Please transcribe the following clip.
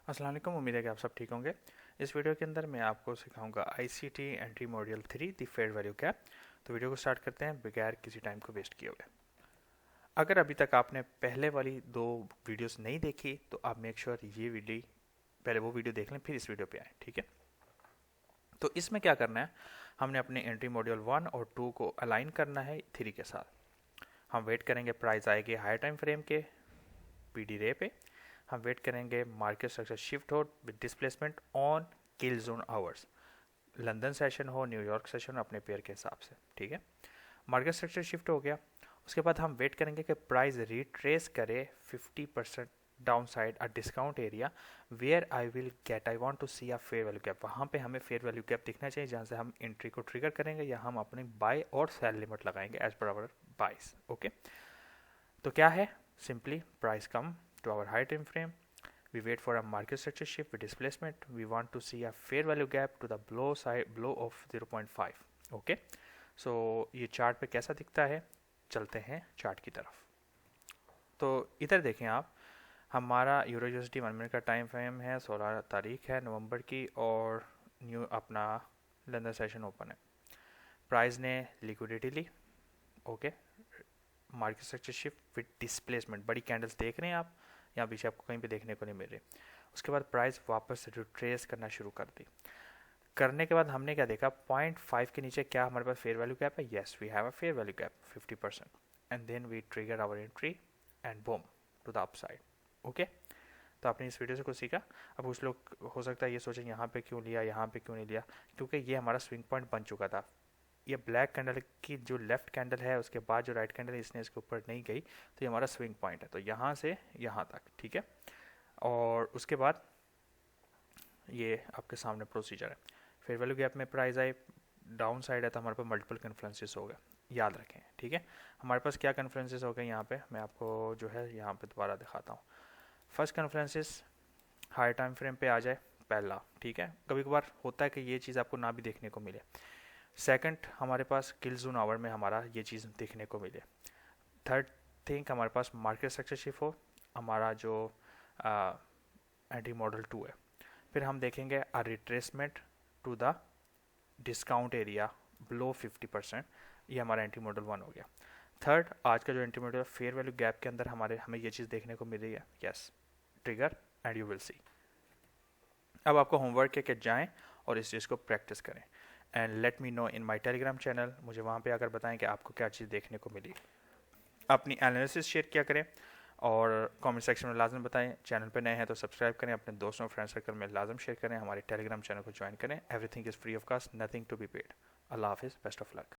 अस्सलाम वालेकुम। उम्मीद है कि आप सब ठीक होंगे। इस वीडियो के अंदर मैं आपको सिखाऊंगा ICT entry module 3 the fair value gap. तो वीडियो को स्टार्ट करते हैं बगैर किसी टाइम को वेस्ट किए हुए। अगर अभी तक आपने पहले वाली दो वीडियोस नहीं देखी तो आप मेक श्योर ये वीडियो पहले वो वीडियो देख लें फिर इस वीडियो पे आए, ठीक है। तो इसमें क्या करना है, हमने अपने एंट्री मॉड्यूल 1 और 2 को अलाइन करना है 3 के साथ। हम वेट करेंगे प्राइस आएगी हायर टाइम फ्रेम के पीडी रे पे। हम वेट करेंगे मार्केट स्ट्रक्चर शिफ्ट हो with displacement on kill zone hours. London session हो न्यूयॉर्क सेशन हो अपने पेयर के हिसाब से, ठीक है। मार्केट स्ट्रक्चर शिफ्ट हो गया, उसके बाद हम वेट करेंगे कि प्राइस रिट्रेस करे 50% downside a discount area where I will get I want to see a fair value gap. वहाँ पे हमें फेयर वैल्यू गैप दिखना चाहिए जहाँ से हम एंट्री को ट्रिगर करेंगे या हम अपनी बाय और सेल लिमिट लगाएंगे एज पर आवर बाइस। ओके, तो क्या है, simply price come to our high time frame, we wait for a market structure shift with displacement, we want to see a fair value gap to the below of 0.5. Okay, सो ये chart पे कैसा दिखता है, चलते हैं chart की तरफ। तो इधर देखें आप, हमारा यूरो यूएसडी 1 मिनट का टाइम फ्रेम है, 16 तारीख है नवंबर की, और न्यू अपना लंदन सेशन ओपन है। प्राइस ने लिक्विडिटी ली, okay. Market structure shift with displacement, बड़ी कैंडल्स देख रहे हैं आप, यहाँ पीछे आपको कहीं पे देखने को नहीं मिल रही। उसके बाद प्राइस वापस रिट्रेस करना शुरू कर दी। करने के बाद हमने क्या देखा, 0.5 के नीचे क्या हमारे पास फेयर वैल्यू गैप है, yes we have a fair value gap 50%, and then we trigger our entry and boom to the upside. Okay, तो आपने इस वीडियो से कुछ सीखा। अब कुछ लोग हो सकता है ये सोचें यहाँ पे क्यों लिया, यहाँ पे क्यों नहीं लिया, क्योंकि ये हमारा स्विंग पॉइंट बन चुका था। ये ब्लैक कैंडल की जो लेफ्ट कैंडल है उसके बाद जो राइट कैंडल है इसने इसके ऊपर नहीं गई, तो ये हमारा स्विंग पॉइंट है, तो यहाँ से यहाँ तक, ठीक है। और उसके बाद ये आपके सामने प्रोसीजर है। फेयर वैल्यू गैप में प्राइस आए डाउन साइड है तो हमारे पास मल्टीपल कन्फ्लुएंसेस हो गए, याद रखें, ठीक है। हमारे पास क्या कन्फ्लुएंसेस हो गए यहाँ पे, मैं आपको जो है यहाँ पे दोबारा दिखाता हूँ। फर्स्ट कन्फ्लुएंसेस हाई टाइम फ्रेम पे आ जाए पहला, ठीक है। कभी कभार होता है कि ये चीज़ आपको ना भी देखने को मिले। सेकंड, हमारे पास किल जोन आवर में हमारा ये चीज़ देखने को मिले। थर्ड थिंग, हमारे पास मार्केट स्ट्रक्चर शिफ्ट हो, हमारा जो एंटी मॉडल 2 है। फिर हम देखेंगे a retracement to the discount area below 50%, ये हमारा एंटी मॉडल 1 हो गया। थर्ड, आज का जो anti model fair value gap के अंदर हमें ये चीज़ देखने को मिल रही है, yes trigger and you will see. अब आपको होमवर्क है कि जाएं और इस चीज़ को प्रैक्टिस करें and let me know in my Telegram channel. मुझे वहाँ पे आकर बताएं कि आपको क्या चीज़ देखने को मिली। अपनी एनालिसिस शेयर किया करें और कमेंट सेक्शन में लाजम बताएं। चैनल पे नए हैं तो सब्सक्राइब करें, अपने दोस्तों फ्रेंड सर्कल में लाजम शेयर करें, हमारे टेलीग्राम चैनल को ज्वाइन करें। Everything is free of cost, nothing to be paid. अल्लाह हाफिज़, बेस्ट ऑफ लक।